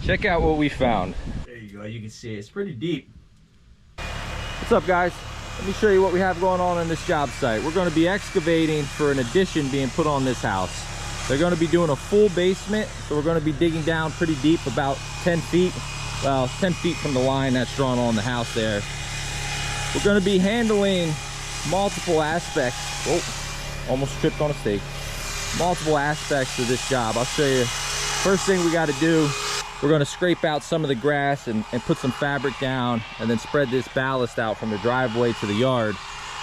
Check out what we found. There you go, you can see it. It's pretty deep. What's up, guys? Let me show you what we have going on this job site. We're going to be excavating for an addition being put on this house. They're going to be doing a full basement, so we're going to be digging down pretty deep, about 10 feet. Well, 10 feet from the line that's drawn on the house there. We're going to be handling multiple aspects. Oh, almost tripped on a stake. Multiple aspects of this job. I'll show you. First thing we got to do, we're going to scrape out some of the grass and put some fabric down, and then spread this ballast out from the driveway to the yard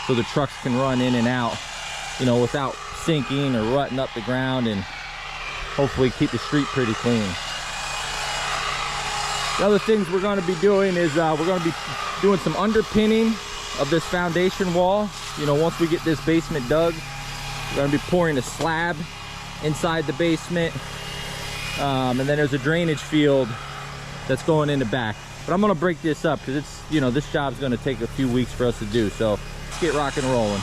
so the trucks can run in and out, you know, without sinking or rutting up the ground, and hopefully keep the street pretty clean. The other things we're going to be doing is we're going to be doing some underpinning of this foundation wall. You know, once we get this basement dug, we're going to be pouring a slab inside the basement. And then there's a drainage field that's going in the back. But I'm going to break this up because it's, you know, this job's going to take a few weeks for us to do. So let's get rocking and rolling.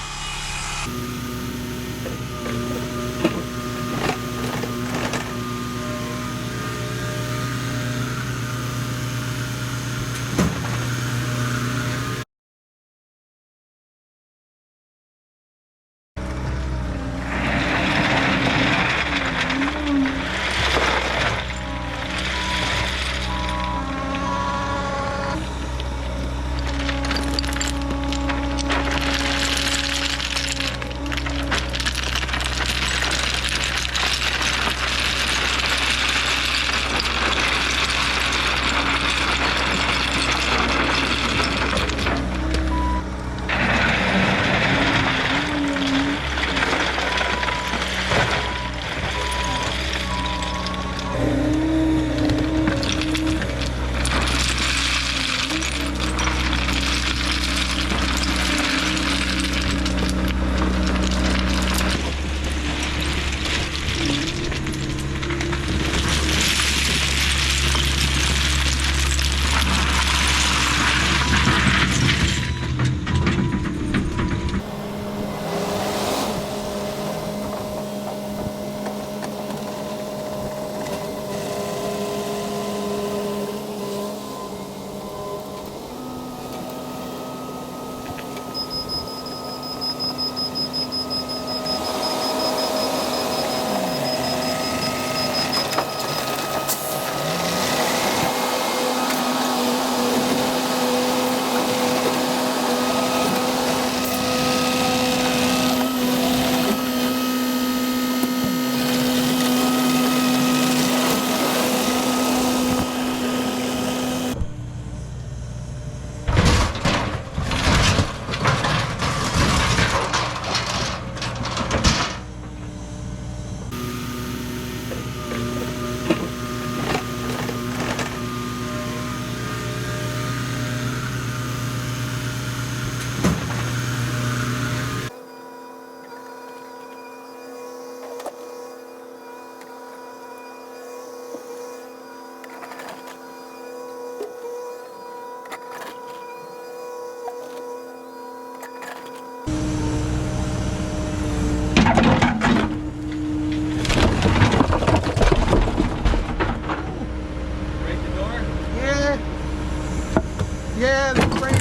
Yeah, the frame.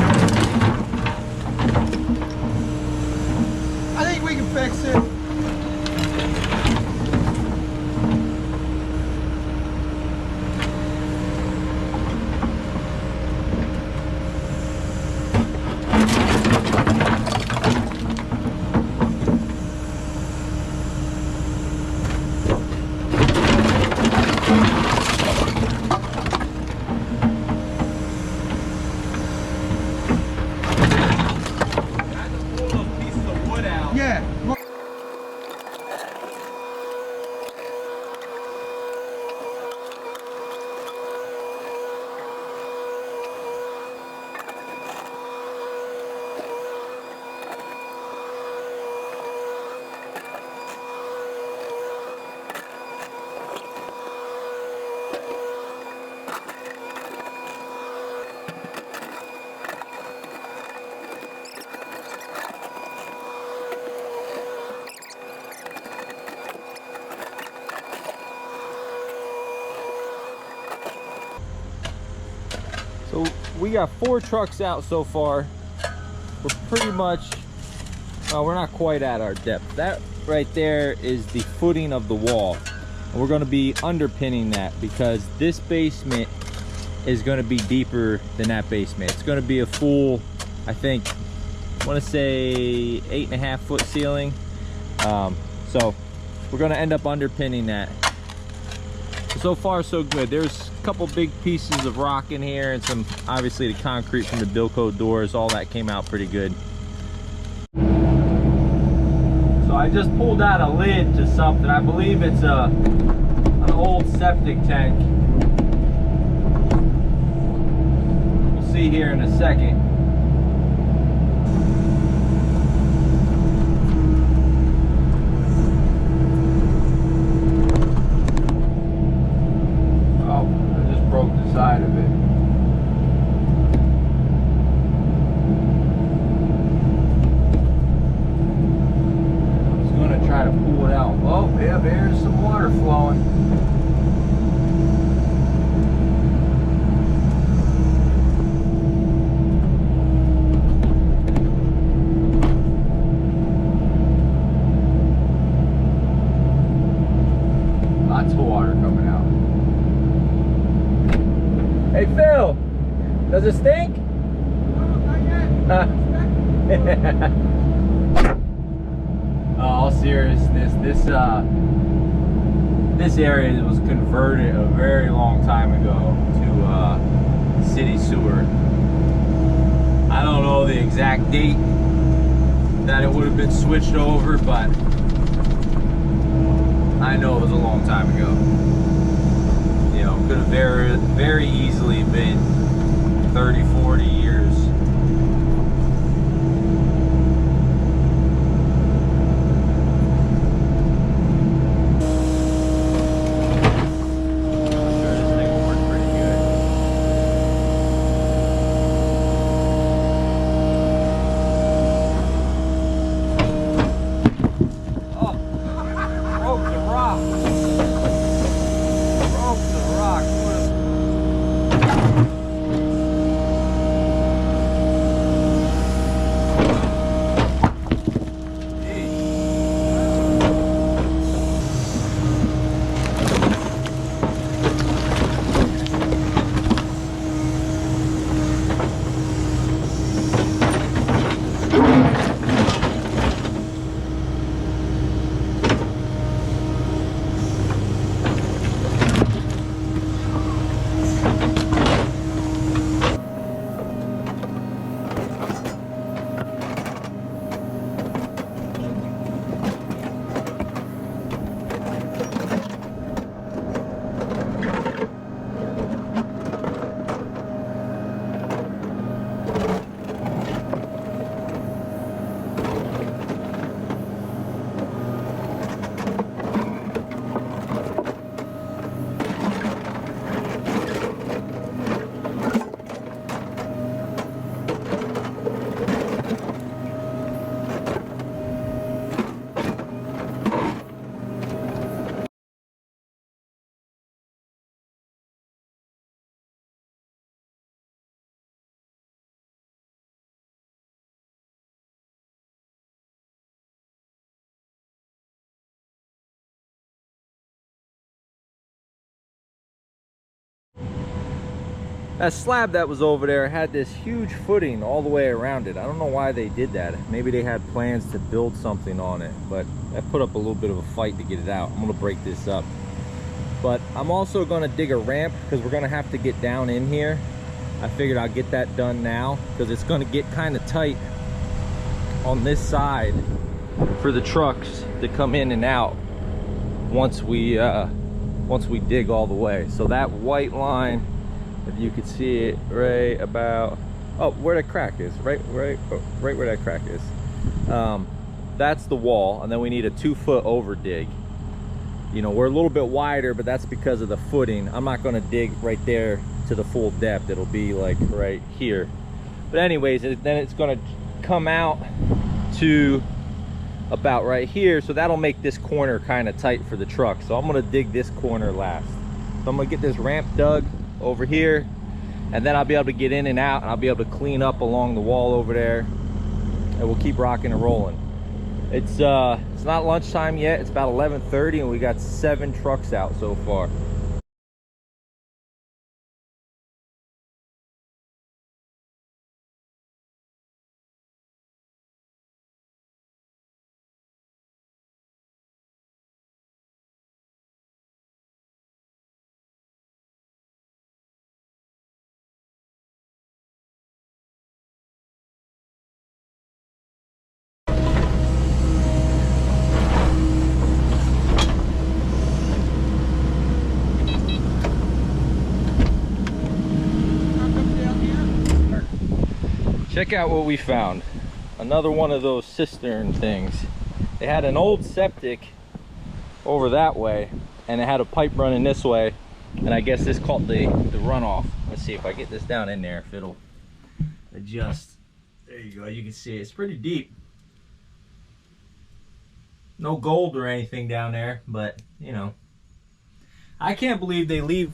I think we can fix it. So we got 4 trucks out so far. We're pretty much, we're not quite at our depth. That right there is the footing of the wall. And we're gonna be underpinning that because this basement is gonna be deeper than that basement. It's gonna be a full, I think, I wanna say 8.5 foot ceiling. So we're gonna end up underpinning that. So far so good. There's a couple big pieces of rock in here and some, obviously, the concrete from the Bilco doors. All that came out pretty good. So I just pulled out a lid to something. I believe it's an old septic tank. We'll see here in a second. Side of it. I was gonna try to pull it out. Oh, yeah, there's some water flowing. Lots of water coming out. Hey Phil, does it stink? No, not yet. All seriousness, this area was converted a very long time ago to city sewer. I don't know the exact date that it would have been switched over, but I know it was a long time ago. You know, could have very easily been 30, 40 years. I'm sure this thing will work pretty good. Oh, broke the rock. That slab that was over there had this huge footing all the way around it. I don't know why they did that. Maybe they had plans to build something on it, but I put up a little bit of a fight to get it out. I'm gonna break this up. But I'm also gonna dig a ramp because we're gonna have to get down in here. I figured I'll get that done now because it's gonna get kind of tight on this side for the trucks to come in and out once we dig all the way. So that white line, if you could see it right about, oh, where that crack is, right where that crack is. That's the wall, and then we need a 2-foot over dig. You know, we're a little bit wider, but that's because of the footing. I'm not gonna dig right there to the full depth. It'll be like right here. But anyways, then it's gonna come out to about right here, so that'll make this corner kind of tight for the truck. So I'm gonna dig this corner last. So I'm gonna get this ramp dug over here, and then I'll be able to get in and out, and I'll be able to clean up along the wall over there, and we'll keep rocking and rolling. It's not lunchtime yet. It's about 11:30, and we got 7 trucks out so far. Check out what we found. Another one of those cistern things. They had an old septic over that way, and it had a pipe running this way, and I guess this caught the runoff. Let's see if I get this down in there, if it'll adjust. There you go, you can see it's pretty deep. No gold or anything down there, but you know, I can't believe they leave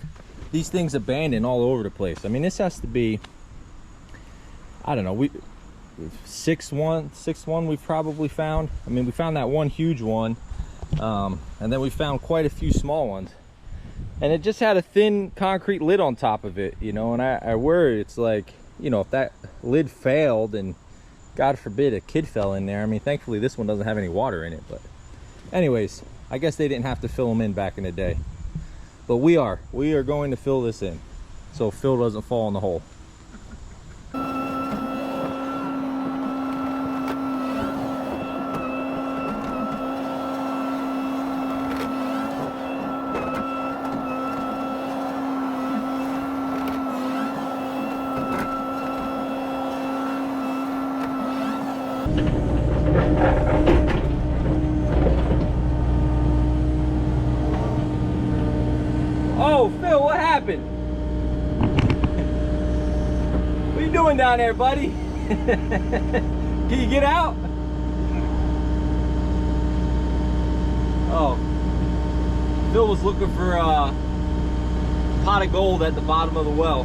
these things abandoned all over the place. I mean, this has to be, I don't know, sixth one we've probably found. I mean, we found that one huge one, and then we found quite a few small ones, and it just had a thin concrete lid on top of it, you know. And I worry, it's like, you know, if that lid failed and God forbid a kid fell in there. I mean, thankfully this one doesn't have any water in it, but anyways, I guess they didn't have to fill them in back in the day, but we are going to fill this in so Phil doesn't fall in the hole. Oh, Phil, what happened? What are you doing down there, buddy? Can you get out? Oh, Phil was looking for a pot of gold at the bottom of the well.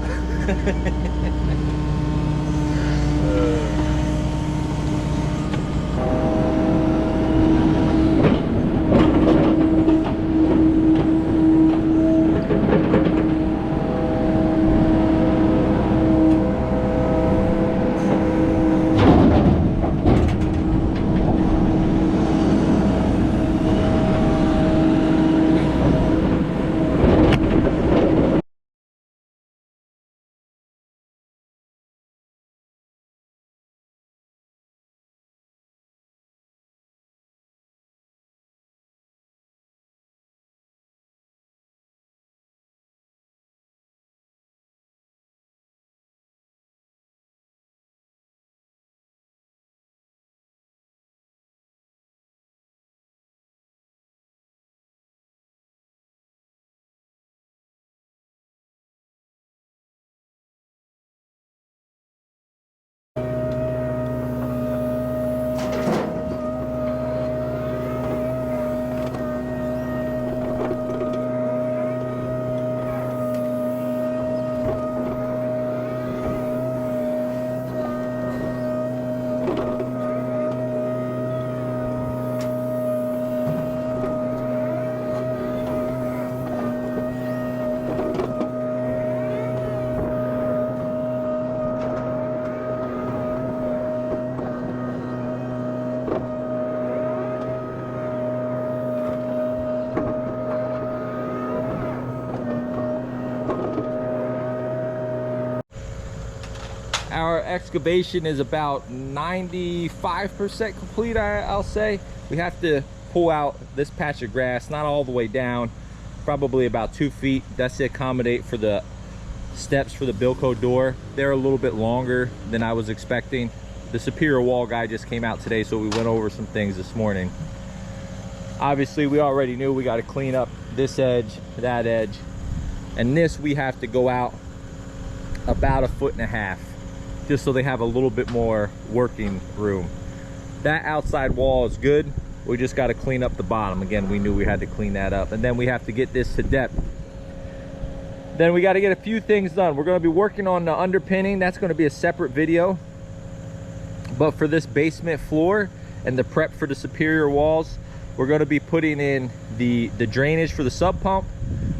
Our excavation is about 95% complete, I'll say. We have to pull out this patch of grass, not all the way down, probably about 2 feet. That's to accommodate for the steps for the Bilco door. They're a little bit longer than I was expecting. The superior wall guy just came out today, so we went over some things this morning. Obviously, we already knew we got to clean up this edge, that edge, and this we have to go out about 1.5 feet, just so they have a little bit more working room. That outside wall is good. We just got to clean up the bottom. Again, we knew we had to clean that up, and then we have to get this to depth. Then we got to get a few things done. We're going to be working on the underpinning. That's going to be a separate video. But for this basement floor and the prep for the superior walls, we're going to be putting in the drainage for the sub pump.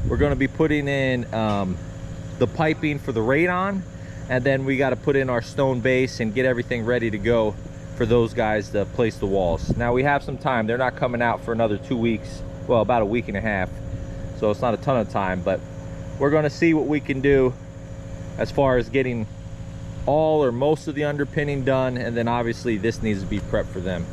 We're going to be putting in the piping for the radon, and then we got to put in our stone base and get everything ready to go for those guys to place the walls. Now we have some time. They're not coming out for another 2 weeks, well, about a week and a half, so it's not a ton of time, but we're going to see what we can do as far as getting all or most of the underpinning done, and then obviously this needs to be prepped for them.